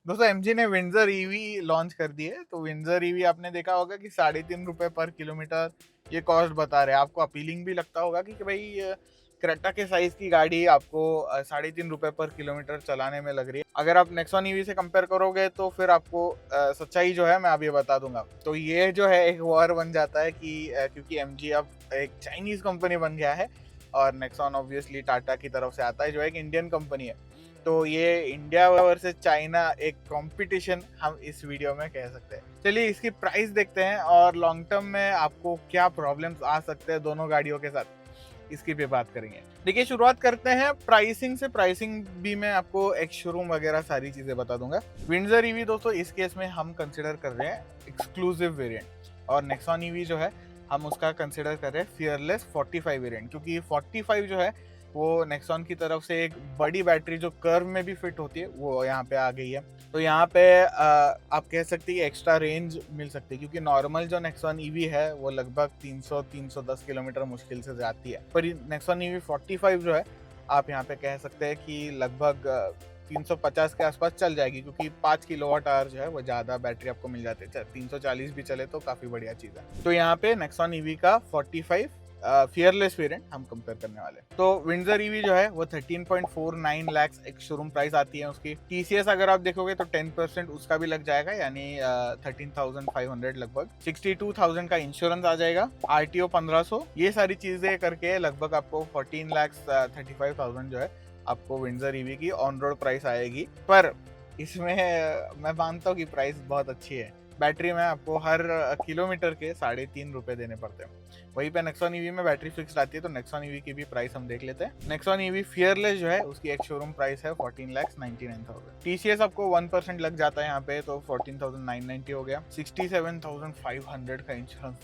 दोस्तों एमजी ने Windsor EV launch कर दी है। तो विंडसर ईवी आपने देखा होगा कि 3.5 रुपए पर किलोमीटर ये कॉस्ट बता रहे हैं। आपको अपीलिंग भी लगता होगा कि भाई क्रेटा के साइज की गाड़ी आपको 3.5 रुपए पर किलोमीटर चलाने में लग रही है। अगर आप नेक्सॉन ईवी से कंपेयर करोगे तो फिर आपको सच्चाई जो है मैं अभी बता दूंगा। तो ये जो है एक वॉर बन जाता है कि क्योंकि एमजी अब एक चाइनीज कंपनी बन गया है और नेक्सॉन ऑब्वियसली टाटा की तरफ से आता है जो एक इंडियन कंपनी है। तो ये इंडिया वर्सेस चाइना एक कंपटीशन हम इस वीडियो में कह सकते हैं। चलिए इसकी प्राइस देखते हैं और लॉन्ग टर्म में आपको क्या प्रॉब्लम्स आ सकते हैं दोनों गाड़ियों के साथ, इसकी भी बात करेंगे। देखिए शुरुआत करते हैं प्राइसिंग से। प्राइसिंग भी मैं आपको एक शोरूम वगैरह सारी चीजें बता दूंगा। विंडसर ईवी दोस्तों इस केस में हम कंसिडर कर रहे हैं एक्सक्लूसिव वेरिएंट और नेक्सॉन ईवी जो है हम उसका कंसिडर कर रहे हैं फियरलेस 45 वेरिएंट, क्योंकि 45 जो है वो नेक्सॉन की तरफ से एक बड़ी बैटरी जो कर्व में भी फिट होती है वो यहाँ पे आ गई है। तो यहाँ पे आप कह सकते हैं एक्स्ट्रा रेंज मिल सकती है, क्योंकि नॉर्मल जो नेक्सॉन ईवी है वो लगभग 300-310 किलोमीटर मुश्किल से जाती है, पर नेक्सॉन ईवी 45 जो है आप यहाँ पे कह सकते हैं कि लगभग 350 के आसपास चल जाएगी, क्योंकि 5 किलोवाट आवर जो है वो ज़्यादा बैटरी आपको मिल जाती है। 340 भी चले तो काफ़ी बढ़िया चीज़ है। तो यहाँ पे नेक्सॉन ईवी का 45 फियरलेस वेरिएंट हम कंपेयर करने वाले हैं। तो विंडसर ईवी जो है वो 13.49 लाख एक शोरूम प्राइस आती है उसकी। टीसीएस अगर आप देखोगे तो 10% उसका भी लग जाएगा, यानी 13,500 लगभग। 62,000 का इंश्योरेंस आ जाएगा, आरटीओ 1500, ये सारी चीजें करके लगभग आपको 14,35,000 जो है आपको विंडसर ईवी की ऑन रोड प्राइस आएगी। पर इसमें मैं मानता हूँ कि प्राइस बहुत अच्छी है। बैटरी में आपको हर किलोमीटर के 3.5 रुपए देने पड़ते हैं। वहीं पे नेक्सॉन ईवी में बैटरी फिक्स्ड आती है। तो नेक्सॉन ईवी की भी प्राइस हम देख लेते हैं। नेक्सॉन ईवी फियरलेस जो है उसकी एक शोरूम प्राइस है 14,99,000। टीसीएस आपको 1% लग जाता है यहाँ पे, तो 14,990 हो गया। 67,500 का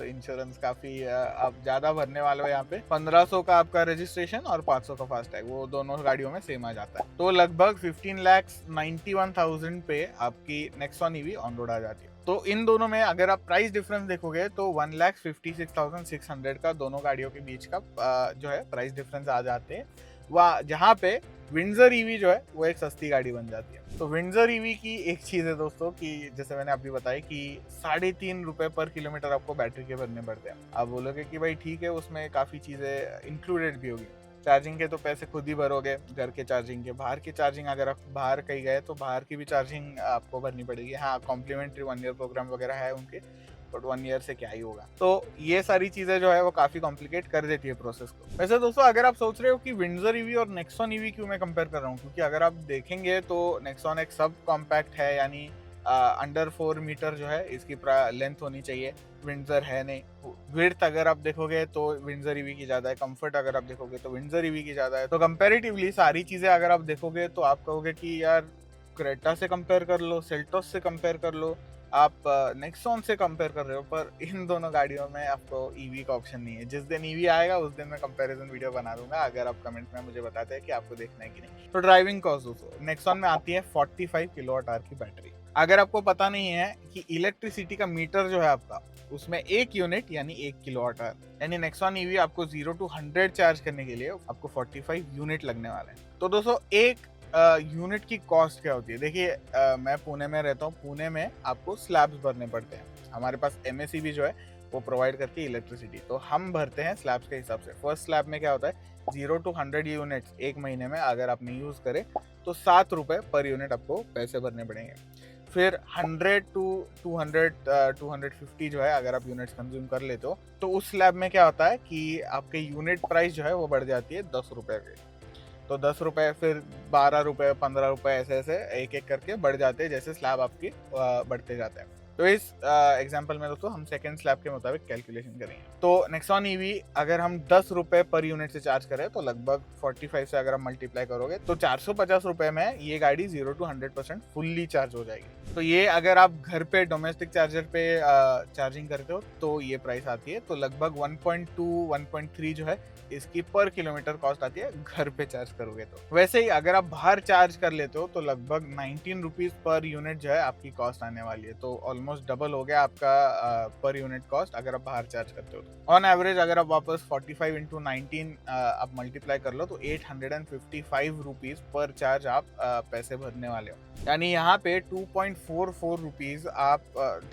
इंश्योरेंस काफी आप ज्यादा भरने वाले हो यहाँ पे। 1500 का आपका रजिस्ट्रेशन और 500 का फास्टैग, वो दोनों गाड़ियों में सेम आ जाता है। तो लगभग 15,91,000 पे आपकी नेक्सॉन ईवी ऑन रोड आ जाती है। तो इन दोनों में अगर आप प्राइस डिफरेंस देखोगे तो 1,56,600 का दोनों गाड़ियों के बीच का जो है प्राइस डिफरेंस आ जाते हैं। वह जहाँ पे विंडसर ईवी जो है वो एक सस्ती गाड़ी बन जाती है। तो विंडसर ईवी की एक चीज़ है दोस्तों कि जैसे मैंने अभी बताया कि 3.5 रुपए पर किलोमीटर आपको बैटरी के भरने पड़ते हैं। आप बोलोगे कि भाई ठीक है, उसमें काफ़ी चीज़ें इंक्लूडेड भी होगी। चार्जिंग के तो पैसे खुद ही भरोगे, घर के चार्जिंग के। बाहर की चार्जिंग अगर आप बाहर कहीं गए तो बाहर की भी चार्जिंग आपको भरनी पड़ेगी। हाँ, कॉम्प्लीमेंट्री 1 ईयर प्रोग्राम वगैरह है उनके, बट 1 ईयर से क्या ही होगा। तो ये सारी चीजें जो है वो काफी कॉम्प्लिकेट कर देती है प्रोसेस को। वैसे दोस्तों अगर आप सोच रहे हो कि विंडसर ईवी और नेक्सॉन ईवी क्यों मैं कंपेयर कर रहा हूँ, क्योंकि अगर आप देखेंगे तो नेक्सॉन एक सब कॉम्पैक्ट है, यानी अंडर 4 मीटर जो है इसकी लेंथ होनी चाहिए। विंडसर है नहीं। विड्थ अगर आप देखोगे तो विंडसर ईवी की ज्यादा है। कंफर्ट अगर आप देखोगे तो विंडसर ईवी की ज्यादा है। तो कंपैरेटिवली सारी चीजें अगर आप देखोगे तो आप कहोगे कि यार क्रेटा से कंपेयर कर लो, सेल्टोस से कंपेयर कर लो, आप नेक्सॉन से कंपेयर कर रहे हो, पर इन दोनों गाड़ियों में आपको ईवी का ऑप्शन नहीं है। जिस दिन ईवी आएगा उस दिन मैं कंपैरिजन वीडियो बना दूंगा, अगर आप कमेंट में मुझे बताते हैं कि आपको देखना है कि नहीं। तो ड्राइविंग कॉस्ट दोस्तों नेक्सॉन में आती है 45 किलोवाट आवर की बैटरी। अगर आपको पता नहीं है कि इलेक्ट्रिसिटी का मीटर जो है आपका, उसमें एक यूनिट यानी 1 किलोवाट आवर, यानी नेक्सॉन ईवी आपको 0 to 100 चार्ज करने के लिए आपको 45 यूनिट लगने वाले हैं। तो दोस्तों एक यूनिट की कॉस्ट क्या होती है, देखिए मैं पुणे में रहता हूँ। पुणे में आपको स्लैब्स भरने पड़ते हैं। हमारे पास एमएसईबी जो है वो प्रोवाइड करती है इलेक्ट्रिसिटी, तो हम भरते हैं स्लैब्स के हिसाब से। फर्स्ट स्लैब में क्या होता है, 0 to 100 यूनिट्स एक महीने में अगर आपने यूज करे तो 7 रुपए पर यूनिट आपको पैसे भरने पड़ेंगे। फिर 100 to 200 250 जो है अगर आप यूनिट्स कंज्यूम कर लेते हो तो उस स्लैब में क्या होता है कि आपके यूनिट प्राइस जो है वो बढ़ जाती है 10 रुपए पे। तो 10 रुपए, फिर 12 रुपए, 15 रुपए, ऐसे ऐसे एक एक करके बढ़ जाते हैं जैसे स्लैब आपकी बढ़ते जाते हैं। तो इस एग्जांपल में दोस्तों हम सेकंड स्लैब के मुताबिक कैलकुलेशन करेंगे। तो नेक्सॉन ईवी अगर हम 10 रुपए पर यूनिट से चार्ज करें तो लगभग 45 से अगर हम मल्टीप्लाई करोगे तो 450 रुपए में ये गाड़ी 0 to 100% फुल्ली चार्ज हो जाएगी। तो ये अगर आप घर पे डोमेस्टिक चार्जर पे चार्जिंग करते हो तो ये प्राइस आती है। तो लगभग 1.2-1.3 जो है इसकी पर किलोमीटर कॉस्ट आती है घर पे चार्ज करोगे तो। वैसे ही अगर आप बाहर चार्ज कर लेते हो तो लगभग 19 रुपीज पर यूनिट जो है आपकी कॉस्ट आने वाली है। तो ऑलमोस्ट ऑलमोस्ट डबल हो गया आपका पर यूनिट कॉस्ट अगर आप बाहर चार्ज करते हो तो। ऑन एवरेज अगर आप वापस 45 इंटू 19 आप मल्टीप्लाई कर लो तो 855 रुपीज पर चार्ज आप पैसे भरने वाले हो। यानी यहाँ पे 2.44 रुपीज आप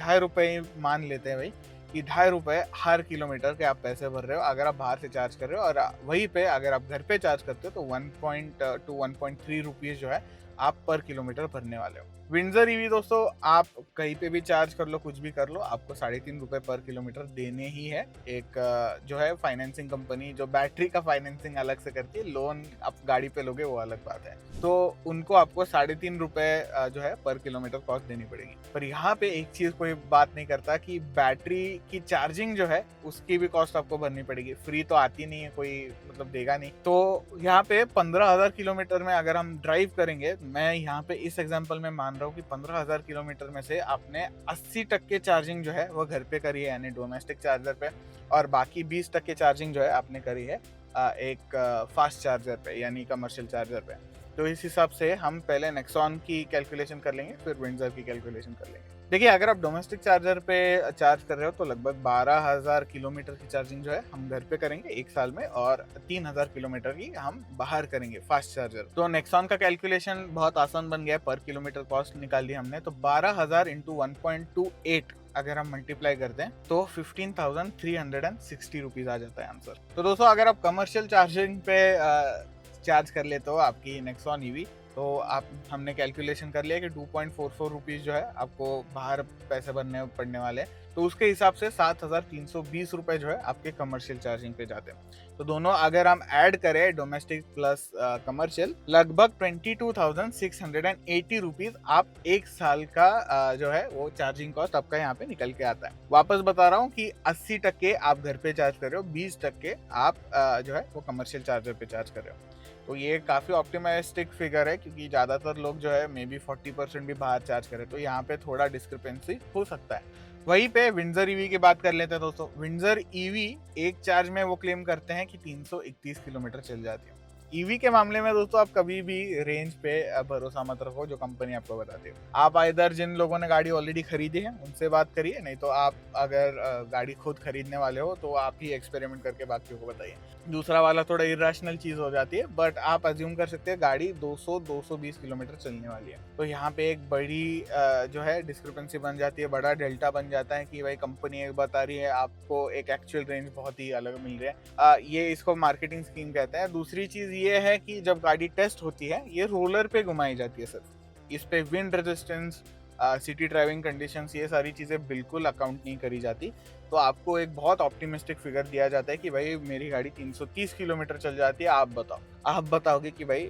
₹2.5 मान लेते हैं भाई कि ₹2.5 हर किलोमीटर के आप पैसे भर रहे हो अगर आप बाहर से चार्ज कर रहे हो। और वहीं पे अगर आप घर पे चार्ज करते हो तो 1.3 रुपीज जो है आप पर किलोमीटर भरने वाले हो। विंडसर ईवी दोस्तों आप कहीं पे भी चार्ज कर लो, कुछ भी कर लो, आपको ₹3.5 पर किलोमीटर देने ही है। एक जो है फाइनेंसिंग कंपनी जो बैटरी का फाइनेंसिंग अलग से करती है, लोन आप गाड़ी पे लोगे वो अलग बात है, तो उनको आपको ₹3.5 जो है पर किलोमीटर कॉस्ट देनी पड़ेगी। पर यहाँ पे एक चीज कोई बात नहीं करता कि बैटरी की चार्जिंग जो है उसकी भी कॉस्ट आपको भरनी पड़ेगी। फ्री तो आती नहीं है, कोई मतलब देगा नहीं। तो यहाँ पे 15,000 किलोमीटर में अगर हम ड्राइव करेंगे, मैं यहाँ पे इस एग्जाम्पल में मान रहा हूँ कि 15,000 किलोमीटर में से आपने 80% चार्जिंग जो है वो घर पे करी है यानी डोमेस्टिक चार्जर पे, और बाकी 20% चार्जिंग जो है आपने करी है एक फास्ट चार्जर पे यानी कमर्शियल चार्जर पे। तो इस हिसाब से हम पहले नेक्सॉन की कैलकुलेशन कर लेंगे, फिर विंडसर की कैलकुलेशन कर लेंगे। देखिए अगर आप डोमेस्टिक चार्जर पे चार्ज कर रहे हो तो लगभग 12,000 किलोमीटर की चार्जिंग जो है हम घर पे करेंगे एक साल में, और 3,000 किलोमीटर की हम बाहर करेंगे फास्ट चार्जर। तो नेक्सॉन का कैलकुलेशन बहुत आसान बन गया, पर किलोमीटर कॉस्ट निकाल दी हमने। तो 12,000 इंटू 1.28 अगर हम मल्टीप्लाई करते हैं तो 15,360 रुपीज आ जाता है आंसर। तो दोस्तों अगर आप कमर्शियल चार्जिंग पे चार्ज कर लेते हो आपकी नेक्सॉन ईवी, तो आप हमने कैलकुलेशन कर लिया कि 2.44 रुपीज जो है आपको बाहर पैसे भरने पड़ने वाले हैं, तो उसके हिसाब से 7,320 रुपए जो है आपके कमर्शियल चार्जिंग पे जाते हैं। तो दोनों अगर हम ऐड करें डोमेस्टिक प्लस कमर्शियल, लगभग 22,680 रुपीज आप एक साल का जो है वो चार्जिंग कॉस्ट आपका यहाँ पे निकल के आता है। वापस बता रहा हूँ कि 80% आप घर पे चार्ज कर रहे हो, 20% आप जो है वो कमर्शियल चार्जर पे चार्ज कर रहे हो। तो ये काफी ऑप्टिमिस्टिक फिगर है क्योंकि ज्यादातर लोग जो है मे बी 40% भी बाहर चार्ज करें, तो यहाँ पे थोड़ा डिस्क्रिपेंसी हो सकता है। वहीं पे विंडसर ईवी की बात कर लेते हैं दोस्तों। विंडसर ईवी एक चार्ज में वो क्लेम करते हैं कि 331 किलोमीटर चल जाती है। ईवी के मामले में दोस्तों आप कभी भी रेंज पे भरोसा मत रखो जो कंपनी आपको बताती है। आप इधर जिन लोगों ने गाड़ी ऑलरेडी खरीदी है उनसे बात करिए, नहीं तो आप अगर गाड़ी खुद खरीदने वाले हो तो आप ही एक्सपेरिमेंट करके बाकियों को बताइए। दूसरा वाला थोड़ा इरेशनल चीज हो जाती है, बट आप अज्यूम कर सकते हैं गाड़ी 200-220 किलोमीटर चलने वाली है। तो यहाँ पे एक बड़ी जो है डिस्क्रिपेंसी बन जाती है, बड़ा डेल्टा बन जाता है कि भाई कंपनी एक बता रही है, आपको एक एक्चुअल रेंज बहुत ही अलग मिल रहा है। ये इसको मार्केटिंग स्कीम कहते हैं। दूसरी चीज ये है कि जब गाड़ी टेस्ट होती है ये रोलर पे घुमाई जाती है सिर्फ, इस पे wind resistance, city driving conditions, ये सारी चीज़ें बिल्कुल अकाउंट नहीं करी जाती। तो आपको एक बहुत ऑप्टिमिस्टिक फिगर दिया जाता है कि भाई मेरी गाड़ी 330 किलोमीटर चल जाती है, आप बताओ। आप बताओगे कि भाई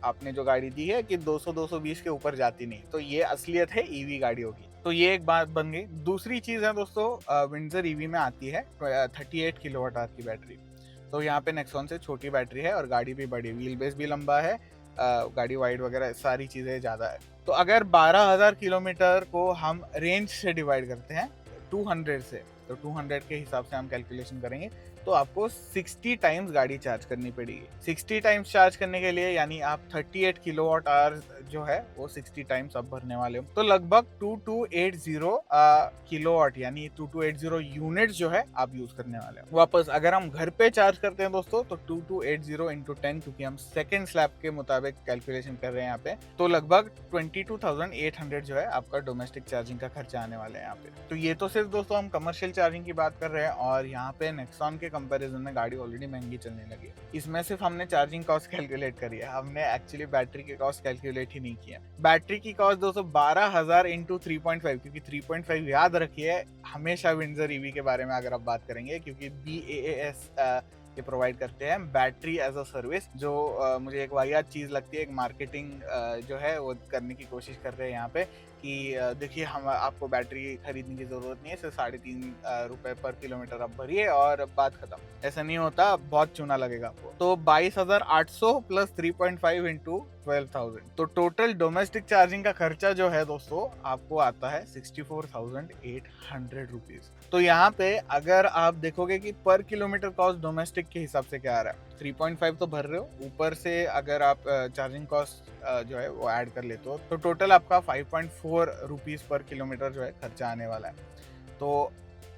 आपने जो गाड़ी दी है कि 200-220 के ऊपर जाती नहीं, तो ये असलियत है ईवी गाड़ियों की। तो ये एक बात बन गई। दूसरी चीज़ है दोस्तों, विंडसर ईवी में आती है 38 किलोवाट आवर की बैटरी। तो यहाँ पे नेक्सॉन से छोटी बैटरी है और गाड़ी भी बड़ी, व्हील बेस भी लंबा है, गाड़ी वाइड वगैरह सारी चीज़ें ज़्यादा है। तो अगर 12,000 किलोमीटर को हम रेंज से डिवाइड करते हैं 200 से, तो 200 के हिसाब से हम कैलकुलेशन करेंगे तो आपको 60 टाइम्स गाड़ी चार्ज करनी पड़ेगी। 60 टाइम्स चार्ज करने के लिए यानी आप 38 किलोवाट आवर जो है वो 60 टाइम्स आप भरने वाले हो, तो लगभग 2280 किलोवाट यानी 2280 यूनिट जो है आप यूज करने वाले हो। वापस अगर हम घर पे चार्ज करते हैं दोस्तों तो 2280 इंटू 10, क्योंकि हम सेकेंड स्लैब के मुताबिक कैलकुलेशन कर रहे हैं यहाँ पे, तो लगभग 22,800 जो है आपका डोमेस्टिक चार्जिंग का खर्चा आने वाला है यहाँ पे। तो ये तो सिर्फ दोस्तों हम कमर्शियल चार्जिंग की बात कर रहे हैं, और यहाँ पे नेक्सॉन के कंपैरिजन में गाड़ी ऑलरेडी महंगी चलने लगी है। इसमें सिर्फ हमने चार्जिंग कॉस्ट कैलकुलेट करी है, हमने एक्चुअली बैटरी की कॉस्ट कैलकुलेट ही नहीं किया। बैटरी की कॉस्ट दोस्तों 12,000 इंटू 3.5, क्योंकि 3.5 याद रखिए हमेशा विंडसर ईवी के बारे में अगर आप बात करेंगे, क्योंकि BAAS ये प्रोवाइड करते हैं बैटरी एज अ सर्विस, जो मुझे एक वाहियात चीज़ लगती है। एक मार्केटिंग जो है वो करने की कोशिश कर रहे हैं यहाँ पे कि देखिए हम आपको बैटरी खरीदने की ज़रूरत नहीं है, सिर्फ 3.5 रुपये पर किलोमीटर आप भरिए और बात खत्म। ऐसा नहीं होता, बहुत चूना लगेगा आपको। तो 22,800 प्लस 3.5 इंटू 12,000, तो टोटल डोमेस्टिक चार्जिंग का खर्चा जो है दोस्तों आपको आता है 64,800 रुपीज। तो यहाँ पे अगर आप देखोगे कि पर किलोमीटर कॉस्ट डोमेस्टिक के हिसाब से क्या आ रहा है, 3.5 तो भर रहे हो, ऊपर से अगर आप चार्जिंग कॉस्ट जो है वो ऐड कर लेते हो तो टोटल आपका 5.4 रुपीज़ पर किलोमीटर जो है खर्चा आने वाला है। तो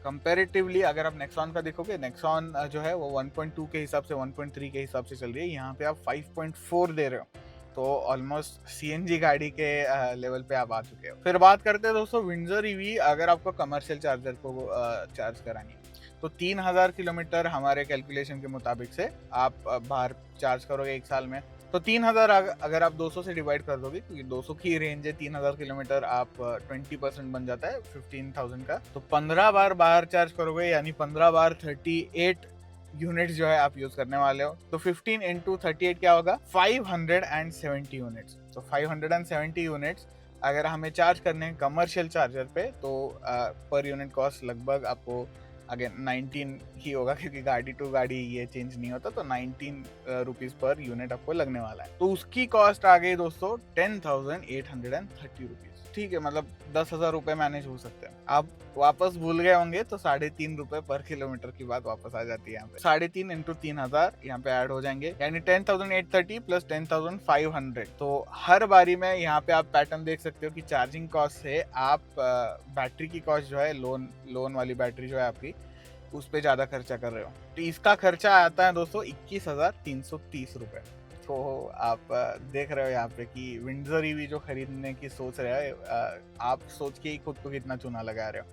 कंपैरेटिवली अगर आप नेक्सॉन का देखोगे, नेक्सॉन जो है वो 1.2 के हिसाब से 1.3 के हिसाब से चल रही है, यहाँ पे आप 5.4 दे रहे हो, तो ऑलमोस्ट सीएनजी गाड़ी के लेवल पे आप आ चुके हो। फिर बात करते हैं दोस्तों विंडसर ईवी, अगर आपको कमर्शियल चार्जर को चार्ज करानी है तो 3000 किलोमीटर हमारे कैलकुलेशन के मुताबिक से आप बाहर चार्ज करोगे एक साल में, तो 3000 अगर आप 200 से डिवाइड कर दोगे, क्योंकि 200 की रेंज है, 3000 किलोमीटर आप 20% बन जाता है 15,000 का, तो 15 बार बाहर चार्ज करोगे, यानी 15 बार 38 यूनिट जो है आप यूज करने वाले हो, तो 15 इंटू 38 क्या होगा, 570 यूनिट्स। तो 570 यूनिट्स अगर हमें चार्ज करने हैं कमर्शियल चार्जर पे, तो पर यूनिट कॉस्ट लगभग आपको अगेन 19 ही होगा, क्योंकि गाड़ी टू गाड़ी ये चेंज नहीं होता, तो 19 रुपीज पर यूनिट आपको लगने वाला है। तो उसकी कॉस्ट आ गई दोस्तों 10,830 रुपीज। ठीक है, मतलब 10,000 रुपए मैनेज हो सकते हैं। आप वापस भूल गए होंगे तो 3.5 रुपए पर किलोमीटर की बात वापस आ जाती है यहाँ पे। 3.5 इंटू 3,000 यहाँ पे ऐड हो जाएंगे, यानी 10,830 प्लस 10,500। तो हर बारी में यहाँ पे आप पैटर्न देख सकते हो कि चार्जिंग कॉस्ट से आप बैटरी की कॉस्ट जो है, लोन वाली बैटरी जो है आपकी, उस पर ज्यादा खर्चा कर रहे हो। तो इसका खर्चा आता है दोस्तों 21,330 रुपए। तो आप देख रहे हो यहाँ पे कि विंडसर ईवी जो खरीदने की सोच रहे हैं, आप सोच के ही खुद को कितना चूना लगा रहे हो,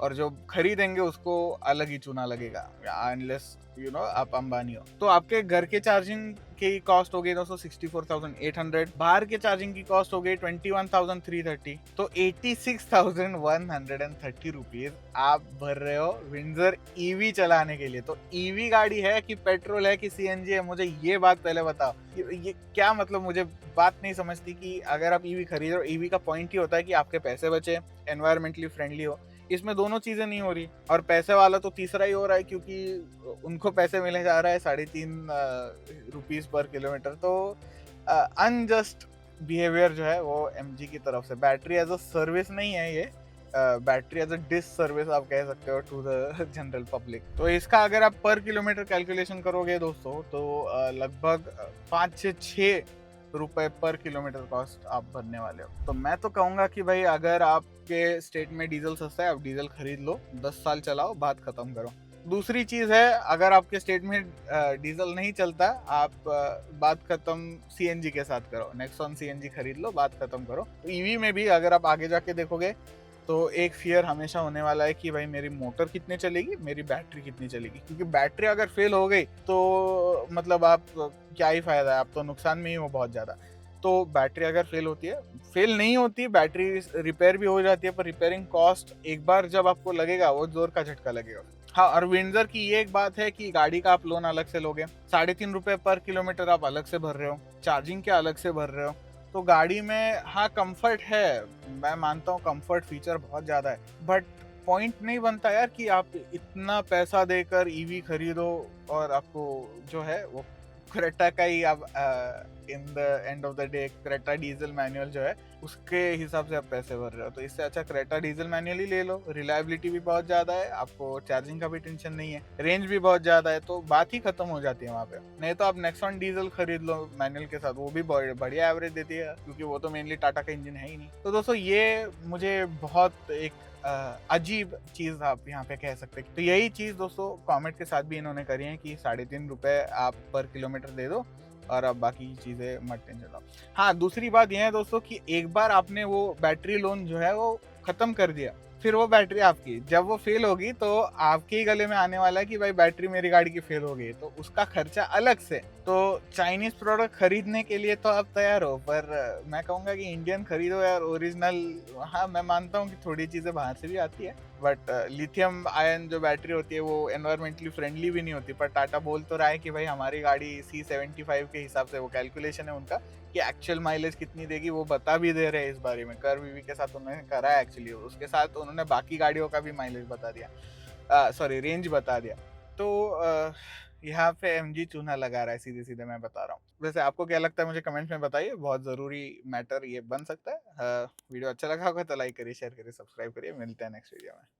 और जो खरीदेंगे उसको अलग ही चूना लगेगा, अनलेस आप अंबानी हो। तो आपके घर के चार्जिंग की कॉस्ट हो गई दोस्तों 64,800, बाहर के चार्जिंग की कॉस्ट हो गई 21,330, तो 86,130 रुपीज आप भर रहे हो विंडसर ईवी चलाने के लिए। तो ईवी गाड़ी है कि पेट्रोल है कि सीएनजी है, मुझे ये बात पहले बताओ। ये क्या मतलब, मुझे बात नहीं समझती कि अगर आप ईवी खरीद रहे हो, ईवी का पॉइंट ही होता है कि आपके पैसे बचे, एनवायरमेंटली फ्रेंडली हो। इसमें दोनों चीजें नहीं हो रही, और पैसे वाला तो तीसरा ही हो रहा है, क्योंकि उनको पैसे मिले जा रहा है 3.5 रुपीज पर किलोमीटर। तो अनजस्ट बिहेवियर जो है वो एमजी की तरफ से। बैटरी एज अ सर्विस नहीं है ये, battery as a disservice आप कह सकते हो टू द जनरल पब्लिक। तो इसका अगर आप पर किलोमीटर कैलकुलेशन करोगे दोस्तों, तो लगभग 5 से 6 रुपए पर किलोमीटर कॉस्ट आप भरने वाले हो। तो मैं तो कहूंगा कि भाई अगर आपके स्टेट में डीजल सस्ता है, आप डीजल खरीद लो, 10 साल चलाओ, बात खत्म करो। दूसरी चीज है, अगर आपके स्टेट में डीजल नहीं चलता, आप बात खत्म सीएनजी के साथ करो, नेक्सॉन सीएनजी खरीद लो, बात खत्म करो। ईवी में भी अगर आप आगे जाके देखोगे तो एक फियर हमेशा होने वाला है कि भाई मेरी मोटर कितनी चलेगी, मेरी बैटरी कितनी चलेगी, क्योंकि बैटरी अगर फेल हो गई तो मतलब आप क्या ही फायदा है, आप तो नुकसान में ही हो बहुत ज्यादा। तो बैटरी अगर फेल होती है, फेल नहीं होती, बैटरी रिपेयर भी हो जाती है, पर रिपेयरिंग कॉस्ट एक बार जब आपको लगेगा वो जोर का झटका लगेगा। हाँ, और विंडसर की ये एक बात है कि गाड़ी का आप लोन अलग से लोगे, 3.5 रुपए पर किलोमीटर आप अलग से भर रहे हो, चार्जिंग के अलग से भर रहे हो। तो गाड़ी में हाँ कंफर्ट है, मैं मानता हूँ कंफर्ट फीचर बहुत ज्यादा है, बट पॉइंट नहीं बनता यार कि आप इतना पैसा देकर ईवी खरीदो और आपको जो है वो क्रेटा का ही आप in the end of the day Creta diesel manual जो है उसके हिसाब से आप पैसे भर रहे हो। तो इससे अच्छा क्रेटा डीजल मैनुअल ही ले लो, रिलायबिलिटी भी बहुत ज्यादा है, आपको चार्जिंग का भी टेंशन नहीं है, रेंज भी बहुत ज्यादा है, तो बात ही खत्म हो जाती है वहाँ पे। नहीं तो आप नेक्सॉन डीजल खरीद लो मैनुअल के साथ, वो भी बढ़िया एवरेज देती है, क्योंकि वो तो मेनली टाटा का इंजन है ही नहीं। तो दोस्तों ये मुझे बहुत एक अजीब चीज आप यहाँ पे कह सकते हैं। तो यही चीज दोस्तों कॉमेट के साथ भी इन्होंने करी है कि 3.5 रुपए आप पर किलोमीटर दे दो और अब बाकी चीजें मत टेंशन लो। हाँ, दूसरी बात यह है दोस्तों कि एक बार आपने वो बैटरी लोन जो है वो खत्म कर दिया, फिर वो बैटरी आपकी जब वो फेल होगी तो आपके ही गले में आने वाला है कि भाई बैटरी मेरी गाड़ी की फेल हो गई, तो उसका खर्चा अलग से। तो चाइनीज प्रोडक्ट खरीदने के लिए तो आप तैयार हो, पर मैं कहूंगा कि इंडियन खरीदो यार, ओरिजिनल। हाँ, मैं मानता हूँ कि थोड़ी चीजें बाहर से भी आती है, बट लिथियम आयन जो बैटरी होती है वो एनवायरमेंटली फ्रेंडली भी नहीं होती। पर टाटा बोल तो रहा है कि भाई हमारी गाड़ी C75 के हिसाब से, वो कैलकुलेशन है उनका कि एक्चुअल माइलेज कितनी देगी, वो बता भी दे रहे हैं इस बारे में। कर्व ईवी के साथ उन्होंने करा है एक्चुअली, उसके साथ उन्होंने बाकी गाड़ियों का भी माइलेज बता दिया, सॉरी रेंज बता दिया। तो यहाँ पे एमजी चूना लगा रहा है, सीधे सीधे मैं बता रहा हूँ। वैसे आपको क्या लगता है मुझे कमेंट में बताइए, बहुत ज़रूरी मैटर ये बन सकता है। वीडियो अच्छा लगा होगा तो लाइक करिए, शेयर करिए, सब्सक्राइब करिए। मिलते हैं नेक्स्ट वीडियो में।